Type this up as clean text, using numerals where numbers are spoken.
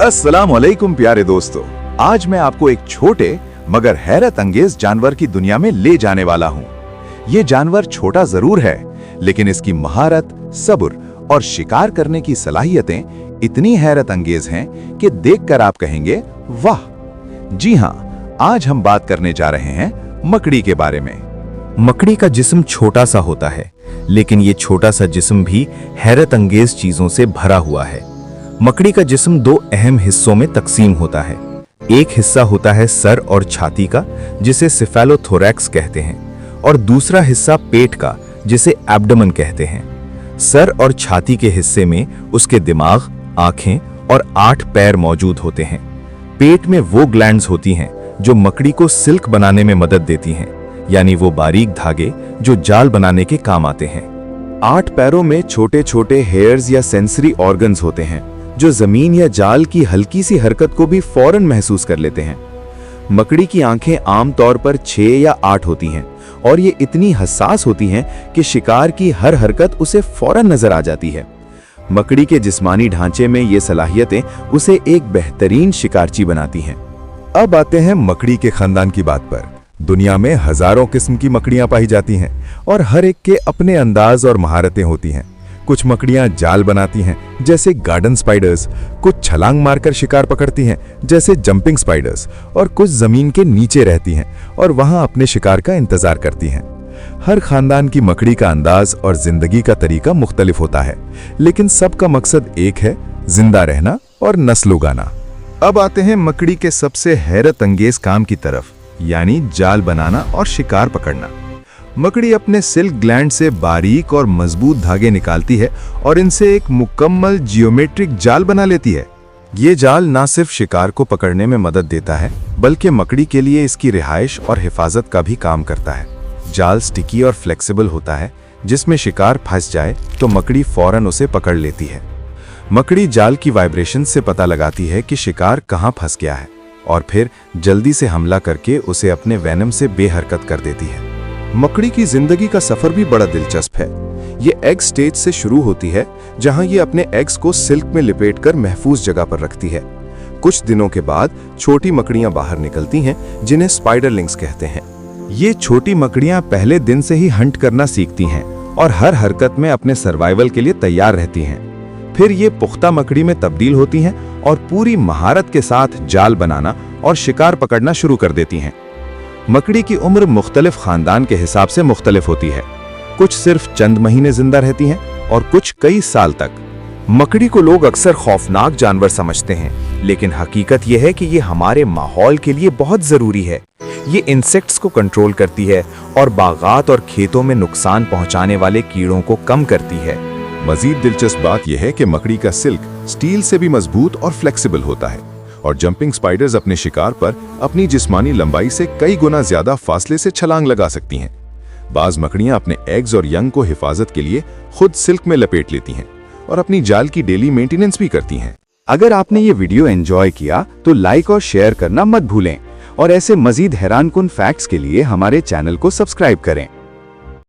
अस्सलाम वालेकुम प्यारे दोस्तों, आज मैं आपको एक छोटे मगर हैरत अंगेज जानवर की दुनिया में ले जाने वाला हूँ। ये जानवर छोटा जरूर है, लेकिन इसकी महारत, सब्र और शिकार करने की सलाहियतें इतनी हैरत अंगेज हैं कि देखकर आप कहेंगे वाह। जी हाँ, आज हम बात करने जा रहे हैं मकड़ी के बारे में। मकड़ी का जिस्म छोटा सा होता है, लेकिन ये छोटा सा जिस्म भी हैरत अंगेज चीजों से भरा हुआ है। मकड़ी का जिस्म दो अहम हिस्सों में तकसीम होता है। एक हिस्सा होता है सर और छाती का, जिसे सिफेलोथोरैक्स कहते हैं, और दूसरा हिस्सा पेट का, जिसे एब्डोमेन कहते हैं। सर और छाती के हिस्से में उसके दिमाग, आंखें और 8 पैर मौजूद होते हैं। पेट में वो ग्लैंड्स होती हैं जो मकड़ी को सिल्क बनाने में मदद देती हैं, यानी वो बारीक धागे जो जाल बनाने के काम आते हैं। 8 पैरों में छोटे छोटे हेयर्स या सेंसरी ऑर्गन्स होते हैं जो जमीन या जाल की हल्की सी हरकत को भी फौरन महसूस कर लेते हैं। मकड़ी की आंखें आमतौर पर 6 या 8 होती हैं और ये इतनी हसास होती हैं कि शिकार की हर हरकत उसे फौरन नजर आ जाती है। मकड़ी के जिस्मानी ढांचे में ये सलाहियतें उसे एक बेहतरीन शिकारची बनाती हैं। अब आते हैं मकड़ी के खानदान की बात पर। दुनिया में हजारों किस्म की मकड़ियां पाई जाती हैं और हर एक के अपने अंदाज और महारतें होती हैं। कुछ मकड़ियां जाल बनाती हैं जैसे गार्डन स्पाइडर्स, कुछ छलांग मारकर शिकार पकड़ती हैं जैसे जंपिंग स्पाइडर्स, और कुछ जमीन के नीचे रहती हैं और वहां अपने शिकार का इंतजार करती हैं। हर खानदान की मकड़ी का अंदाज और जिंदगी का तरीका मुख्तलिफ होता है, लेकिन सबका मकसद एक है, जिंदा रहना और नस्ल उगाना। अब आते हैं मकड़ी के सबसे हैरत अंगेज काम की तरफ, यानी जाल बनाना और शिकार पकड़ना। मकड़ी अपने सिल्क ग्लैंड से बारीक और मजबूत धागे निकालती है और इनसे एक मुकम्मल जियोमेट्रिक जाल बना लेती है। ये जाल ना सिर्फ शिकार को पकड़ने में मदद देता है, बल्कि मकड़ी के लिए इसकी रिहाइश और हिफाजत का भी काम करता है। जाल स्टिकी और फ्लेक्सिबल होता है, जिसमें शिकार फंस जाए तो मकड़ी फौरन उसे पकड़ लेती है। मकड़ी जाल की वाइब्रेशन से पता लगाती है कि शिकार कहाँ फंस गया है और फिर जल्दी से हमला करके उसे अपने वेनम से बेहरकत कर देती है। मकड़ी की जिंदगी का सफर भी बड़ा दिलचस्प है। ये एग स्टेज से शुरू होती है, जहां ये अपने एग्स को सिल्क में लिपेटकर महफूज जगह पर रखती है। कुछ दिनों के बाद छोटी मकड़ियां बाहर निकलती हैं, जिन्हें स्पाइडरलिंग्स कहते हैं। ये छोटी मकड़ियां पहले दिन से ही हंट करना सीखती हैं और हर हरकत में अपने सर्वाइवल के लिए तैयार रहती हैं। फिर ये पुख्ता मकड़ी में तब्दील होती हैं और पूरी महारत के साथ जाल बनाना और शिकार पकड़ना शुरू कर देती हैं। मकड़ी की उम्र मुख्तलिफ खानदान के हिसाब से मुख्तलिफ होती है। कुछ सिर्फ चंद महीने जिंदा रहती हैं और कुछ कई साल तक। मकड़ी को लोग अक्सर खौफनाक जानवर समझते हैं, लेकिन हकीकत यह है कि ये हमारे माहौल के लिए बहुत जरूरी है। ये इंसेक्ट्स को कंट्रोल करती है और बागात और खेतों में नुकसान पहुंचाने वाले कीड़ों को कम करती है। मजीद दिलचस्प बात यह है कि मकड़ी का सिल्क स्टील से भी मजबूत और फ्लेक्सिबल होता है, और जंपिंग स्पाइडर्स अपने शिकार पर अपनी जिस्मानी लंबाई से कई गुना ज्यादा फासले से छलांग लगा सकती हैं। बाज मकड़ियां अपने एग्स और यंग को हिफाजत के लिए खुद सिल्क में लपेट लेती हैं और अपनी जाल की डेली मेंटेनेंस भी करती हैं। अगर आपने ये वीडियो एंजॉय किया तो लाइक और शेयर करना मत भूलें, और ऐसे मजीद हैरानकुन फैक्ट्स के लिए हमारे चैनल को सब्सक्राइब करें।